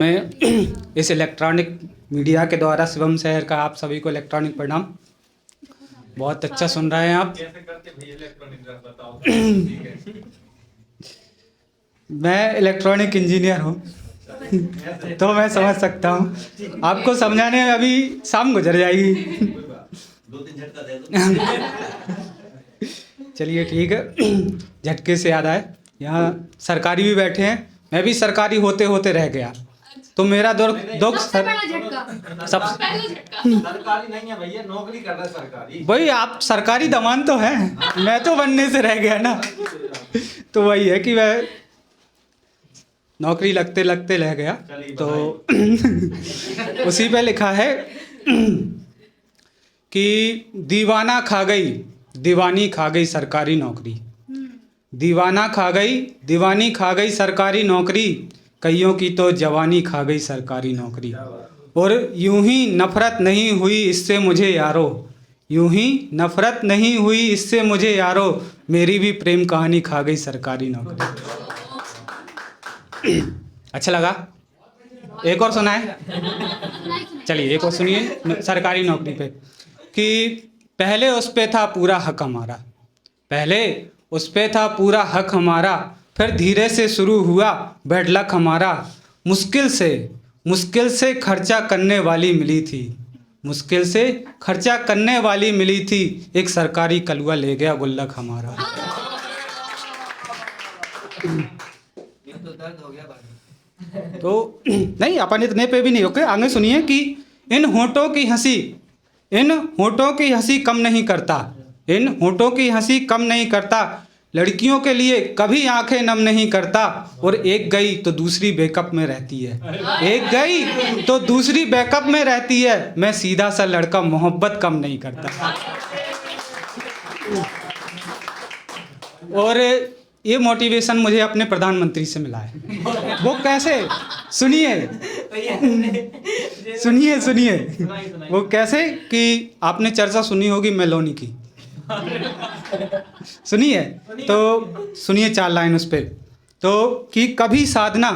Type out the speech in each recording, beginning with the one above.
मैं इस electronic media के द्वारा शिवम शहर का आप सभी को इलेक्ट्रॉनिक प्रणाम। बहुत अच्छा सुन रहे हैं आप। कैसे करते भैया इलेक्ट्रॉनिक ड्रग बताओ। ठीक है। मैं इलेक्ट्रॉनिक इंजीनियर हूँ तो मैं समझ सकता हूँ। आपको समझाने में अभी शाम गुजर जाएगी। दो तीन झटका दे दो। चलिए ठीक है। झटके से याद आए, यहाँ सरकारी भी बैठे हैं, मैं भी सरकारी होते होते रह गया तो मेरा दुख सबसे बड़ा झटका, सब पहला झटका। सरकारी नहीं है भैया, नौकरी कर रहा है सरकारी। वही आप सरकारी दमान तो हैं, मैं तो बनने से रह गया ना। तो वही है कि वह नौकरी लगते लगते रह गया। तो उसी पे लिखा है कि दीवाना खा गई दीवानी खा गई सरकारी नौकरी, दीवाना खा गई दीवानी खा गई सरकारी नौकरी, कईयों की तो जवानी खा गई सरकारी नौकरी। और यूं ही नफरत नहीं हुई इससे मुझे यारो, यूं ही नफरत नहीं हुई इससे मुझे यारो, मेरी भी प्रेम कहानी खा गई सरकारी नौकरी। अच्छा लगा? एक और सुनाए? चलिए एक और सुनिए सरकारी नौकरी पे कि पहले उस पे था पूरा हक हमारा, पहले उस पे था पूरा हक हमारा, फिर धीरे से शुरू हुआ बैड लक हमारा। मुश्किल से खर्चा करने वाली मिली थी, मुश्किल से खर्चा करने वाली मिली थी, एक सरकारी कलुआ ले गया गुल्लक हमारा। तो दर्द हो गया भाई। तो नहीं, अपन इतने पे भी नहीं रुके, आगे सुनिए कि इन होठों की हंसी, इन होठों की हंसी कम नहीं करता, इन होठों की हंसी कम नहीं करता, लड़कियों के लिए कभी आंखें नम नहीं करता। और एक गई तो दूसरी बैकअप में रहती है, एक गई तो दूसरी बैकअप में रहती है, मैं सीधा सा लड़का मोहब्बत कम नहीं करता। और ये मोटिवेशन मुझे अपने प्रधानमंत्री से मिला है। वो कैसे? सुनिए सुनिए सुनिए, वो कैसे कि आपने चर्चा सुनी होगी मेलोनी की, सुनिए तो सुनिए 4 लाइन उस पर। तो कि कभी साधना,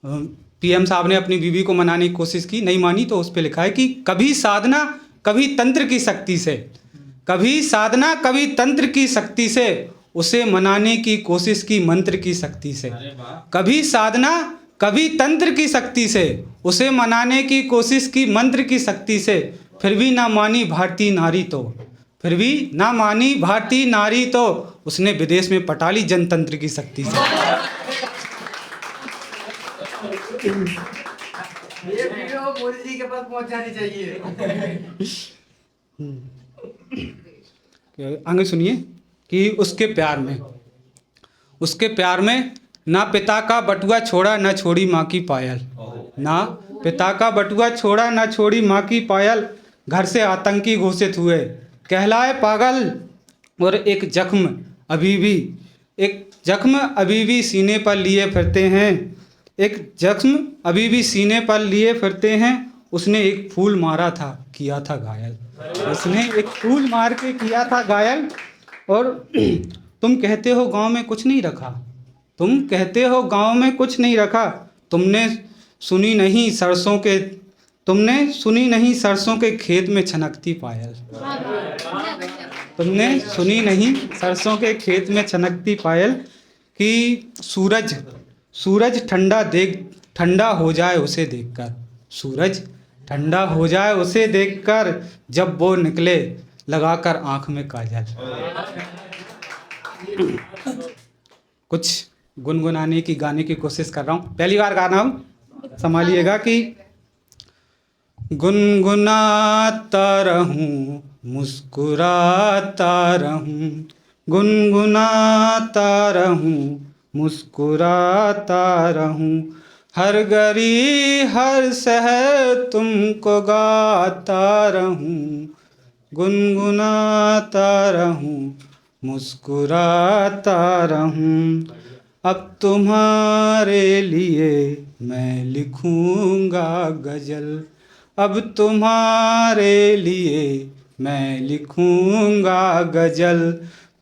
पीएम साहब ने अपनी बीवी को मनाने की कोशिश की, नहीं मानी, तो उस पर लिखा है कि कभी साधना कभी तंत्र की शक्ति से, कभी साधना कभी तंत्र की शक्ति से, उसे मनाने की कोशिश की मंत्र की शक्ति से। कभी साधना कभी तंत्र की शक्ति से, उसे मनाने की कोशिश की मंत्र की शक्ति से, फिर भी ना मानी भारतीय नारी तो, फिर भी ना मानी भारतीय नारी तो, उसने विदेश में पटा ली जनतंत्र की शक्ति से। ये वीडियो मोदी जी के पास पहुंचानी चाहिए। आगे सुनिए कि उसके प्यार में ना पिता का बटुआ छोड़ा ना छोड़ी माँ की पायल, ना पिता का बटुआ छोड़ा ना छोड़ी माँ की पायल, घर से आतंकी घोषित हुए कहलाए पागल। और एक जख्म अभी भी सीने पर लिए फिरते हैं, एक जख्म अभी भी सीने पर लिए फिरते हैं, उसने एक फूल मारा था किया था घायल, उसने एक फूल मार के किया था घायल। और तुम कहते हो गांव में कुछ नहीं रखा, तुम कहते हो गांव में कुछ नहीं रखा, तुमने सुनी नहीं सरसों के खेत में छनकती पायल, तुमने सुनी नहीं सरसों के खेत में छनकती पायल। कि सूरज ठंडा हो जाए उसे देखकर, सूरज ठंडा हो जाए उसे देखकर, जब वो निकले लगाकर आंख में काजल। कुछ गुनगुनाने की गाने की कोशिश कर रहा हूँ, पहली बार गा रहा हूँ, संभालिएगा कि गुनगुनाता रहूं मुस्कुराता रहूं, गुनगुनाता रहूं मुस्कुराता रहूं, हर घड़ी हर शहर तुमको गाता रहूं, गुनगुनाता रहूं मुस्कुराता रहूं। अब तुम्हारे लिए मैं लिखूंगा गज़ल, अब तुम्हारे लिए मैं लिखूंगा गज़ल,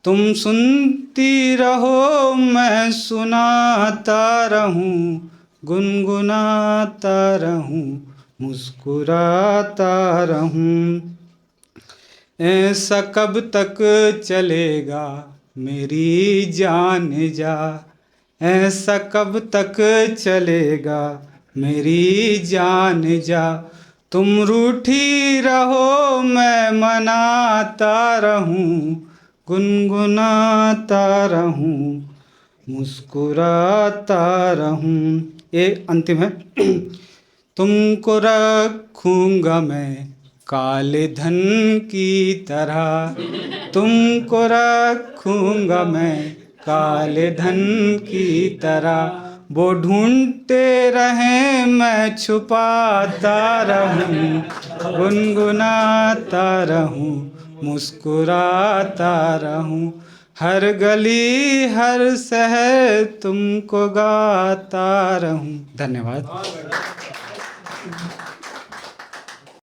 तुम सुनती रहो मैं सुनाता रहूं, गुनगुनाता रहूं, मुस्कुराता रहूं। ऐसा कब तक चलेगा मेरी जान जा, ऐसा कब तक चलेगा मेरी जान जा। तुम रूठी रहो मैं मनाता रहूं, गुनगुनाता रहूं, मुस्कुराता रहूं। ये अंतिम है। तुमको रखूंगा मैं काले धन की तरह, तुमको रखूंगा मैं काले धन की तरह। वो ढूंढते रहें मैं छुपाता रहूं, गुनगुनाता रहूं, मुस्कुराता रहूं। हर गली हर शहर तुमको गाता रहूं। धन्यवाद।